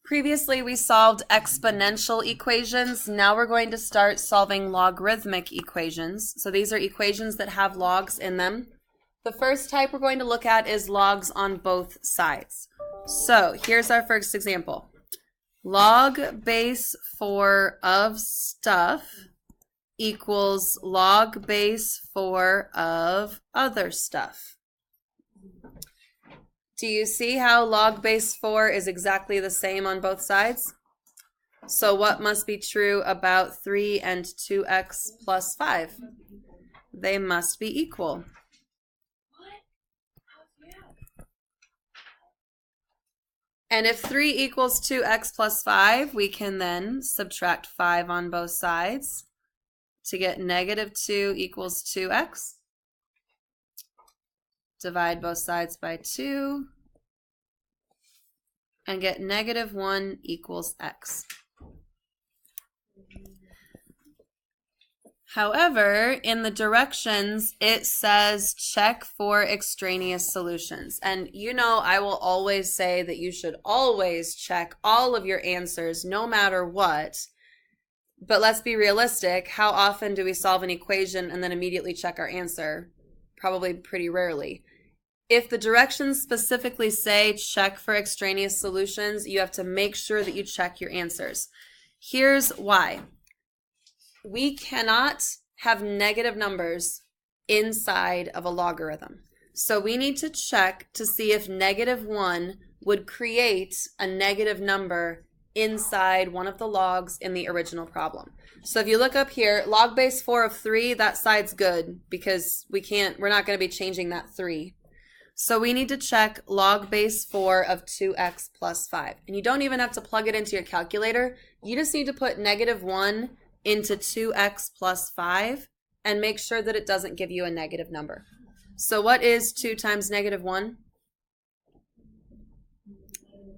Previously, we solved exponential equations. Now we're going to start solving logarithmic equations. So these are equations that have logs in them. The first type we're going to look at is logs on both sides. So here's our first example. Log base 4 of stuff equals log base 4 of other stuff. Do you see how log base 4 is exactly the same on both sides? So what must be true about 3 and 2x plus 5? They must be equal. And if 3 equals 2x plus 5, we can then subtract 5 on both sides to get negative 2 equals 2x. Divide both sides by 2 and get negative 1 equals x. However, in the directions, it says check for extraneous solutions. And you know I will always say that you should always check all of your answers no matter what. But let's be realistic. How often do we solve an equation and then immediately check our answer? Probably pretty rarely. If the directions specifically say check for extraneous solutions, you have to make sure that you check your answers. Here's why. We cannot have negative numbers inside of a logarithm. So we need to check to see if negative 1 would create a negative number inside one of the logs in the original problem. So if you look up here, log base 4 of 3, that side's good because we're not going to be changing that 3. So we need to check log base 4 of 2x plus 5. And you don't even have to plug it into your calculator. You just need to put negative 1 into 2x plus 5 and make sure that it doesn't give you a negative number. So what is 2 times negative 1?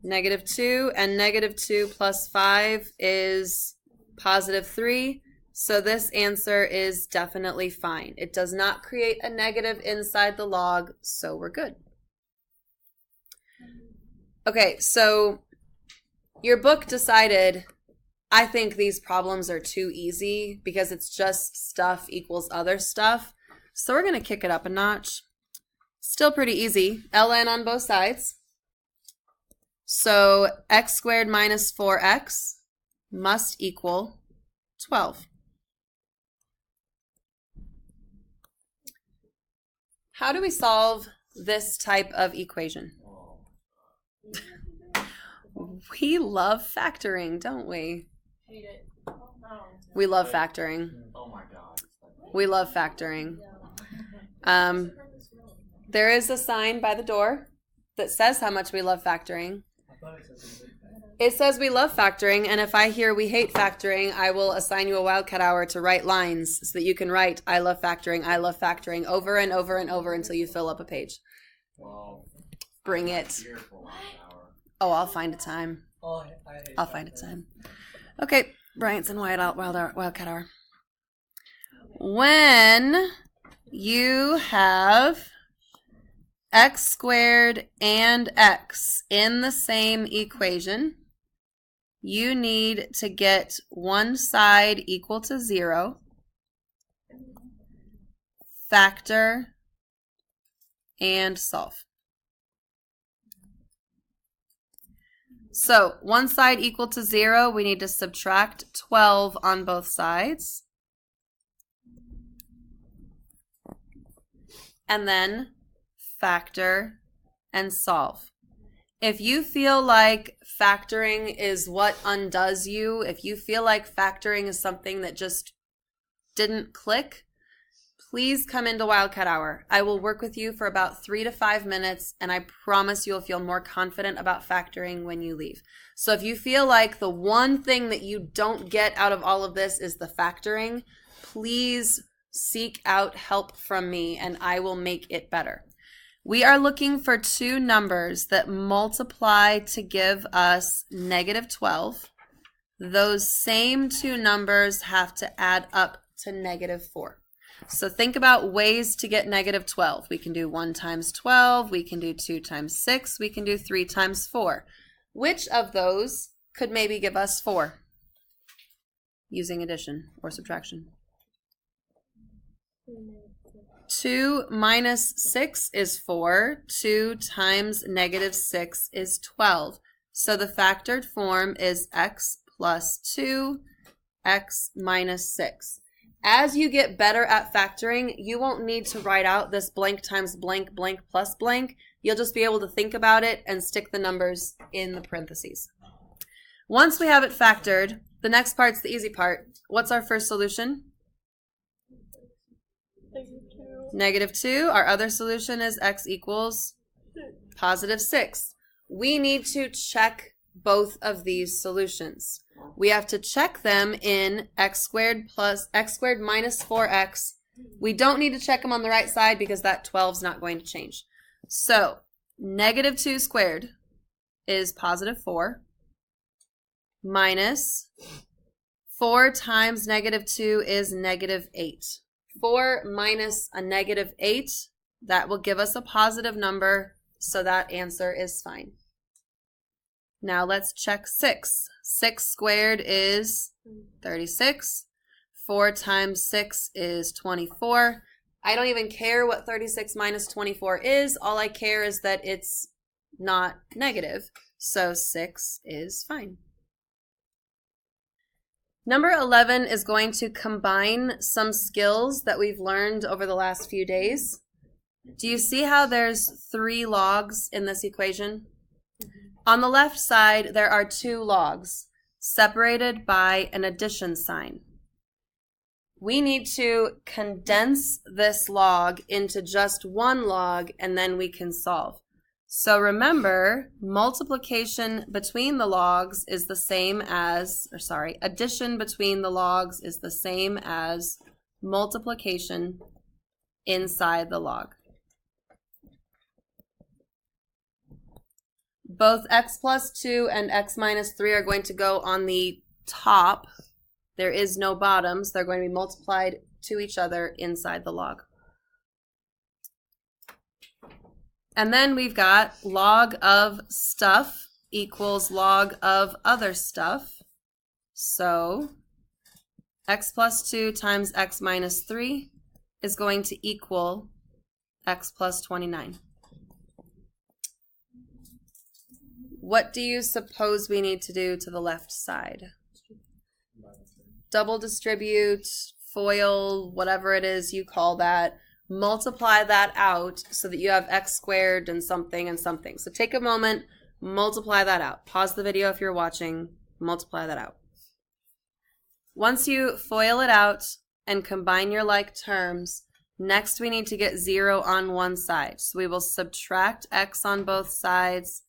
Negative 2, and negative 2 plus 5 is positive 3. So this answer is definitely fine. It does not create a negative inside the log, so we're good. Okay, so your book decided, I think these problems are too easy because it's just stuff equals other stuff. So we're going to kick it up a notch. Still pretty easy. ln on both sides. So x squared minus 4x must equal 12. How do we solve this type of equation? We love factoring, don't we? Hate it. We love factoring. Oh my god. We love factoring. There is a sign by the door that says how much we love factoring. It says we love factoring, and if I hear we hate factoring, I will assign you a Wildcat hour to write lines so that you can write I love factoring over and over and over until you fill up a page. Well, bring it. Oh, I'll find a time. I'll find a time. Okay, Bryant's and Wildcat hour. When you have x squared and x in the same equation, you need to get one side equal to 0, factor, and solve. So one side equal to 0, we need to subtract 12 on both sides. And then factor and solve. If you feel like factoring is what undoes you, if you feel like factoring is something that just didn't click, please come into Wildcat Hour. I will work with you for about 3 to 5 minutes, and I promise you'll feel more confident about factoring when you leave. So if you feel like the one thing that you don't get out of all of this is the factoring, please seek out help from me, and I will make it better. We are looking for two numbers that multiply to give us negative 12. Those same two numbers have to add up to negative 4. So think about ways to get negative 12. We can do 1 times 12, we can do 2 times 6, we can do 3 times 4. Which of those could maybe give us 4 using addition or subtraction. 2 minus 6 is 4. 2 times negative 6 is 12. So the factored form is x plus 2, x minus 6. As you get better at factoring, you won't need to write out this blank times blank, blank plus blank. You'll just be able to think about it and stick the numbers in the parentheses. Once we have it factored, the next part's the easy part. What's our first solution? Negative 2. Our other solution is x equals positive 6. We need to check both of these solutions. We have to check them in x squared minus 4x. We don't need to check them on the right side because that 12 is not going to change. So negative 2 squared is positive 4 minus 4 times negative 2 is negative 8. 4 minus a negative 8, that will give us a positive number, so that answer is fine. Now let's check 6. 6 squared is 36. 4 times 6 is 24. I don't even care what 36 minus 24 is. All I care is that it's not negative. So 6 is fine. Number 11 is going to combine some skills that we've learned over the last few days. Do you see how there's 3 logs in this equation? On the left side, there are 2 logs separated by an addition sign. We need to condense this log into just 1 log, and then we can solve. So remember, multiplication between the logs is the same as, addition between the logs is the same as multiplication inside the log. Both x plus 2 and x minus 3 are going to go on the top. There is no bottoms. They're going to be multiplied to each other inside the log. And then we've got log of stuff equals log of other stuff. So x plus 2 times x minus 3 is going to equal x plus 29. What do you suppose we need to do to the left side? Double distribute, FOIL, whatever it is you call that. Multiply that out so that you have x squared and something and something. So take a moment, multiply that out. Pause the video if you're watching, multiply that out. Once you FOIL it out and combine your like terms, next we need to get 0 on one side. So we will subtract x on both sides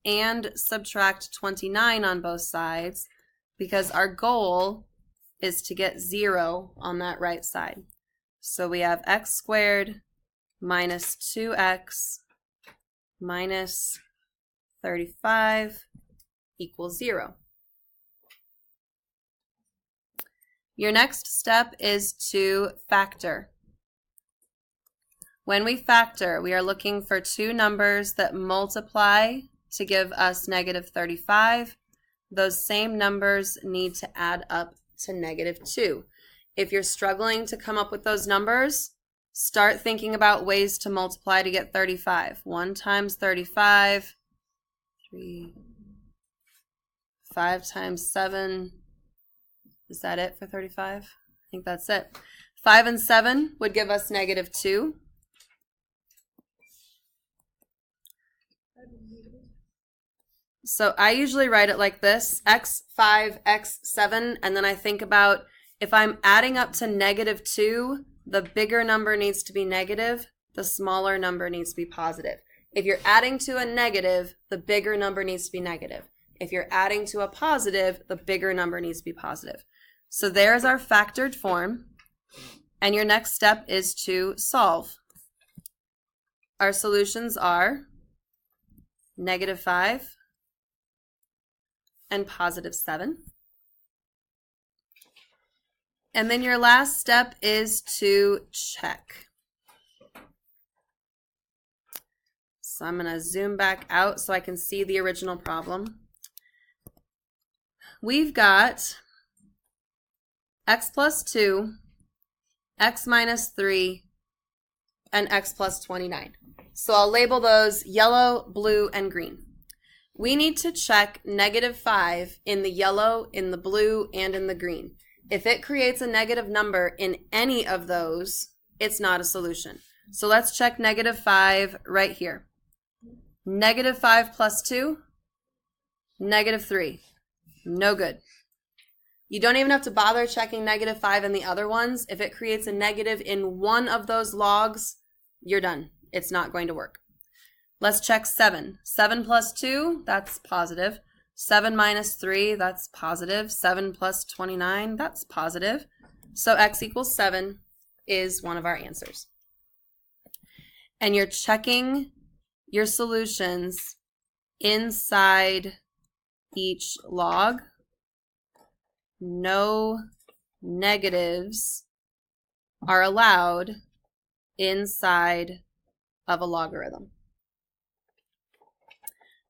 and subtract 29 on both sides because our goal is to get 0 on that right side. So we have x squared minus 2x minus 35 equals 0. Your next step is to factor. When we factor, we are looking for 2 numbers that multiply to give us negative 35. Those same numbers need to add up to negative 2. If you're struggling to come up with those numbers, start thinking about ways to multiply to get 35. 1 times 35, 3, 5 times 7. Is that it for 35? I think that's it. 5 and 7 would give us negative 2. So I usually write it like this, x5, x7, and then I think about if I'm adding up to negative 2, the bigger number needs to be negative, the smaller number needs to be positive. If you're adding to a negative, the bigger number needs to be negative. If you're adding to a positive, the bigger number needs to be positive. So there's our factored form, and your next step is to solve. Our solutions are negative 5 and positive 7. And then your last step is to check. So I'm going to zoom back out so I can see the original problem. we've got x plus 2, x minus 3, and x plus 29. So I'll label those yellow, blue, and green. We need to check -5 in the yellow, in the blue, and in the green. If it creates a negative number in any of those, it's not a solution. So let's check -5 right here. -5 plus 2, -3. No good. You don't even have to bother checking -5 in the other ones. If it creates a negative in one of those logs, you're done. It's not going to work. Let's check 7. 7 plus 2, that's positive. 7 minus 3, that's positive. 7 plus 29, that's positive. So x equals 7 is one of our answers. And you're checking your solutions inside each log. No negatives are allowed inside of a logarithm.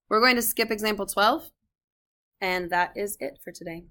We're going to skip example 12, and that is it for today.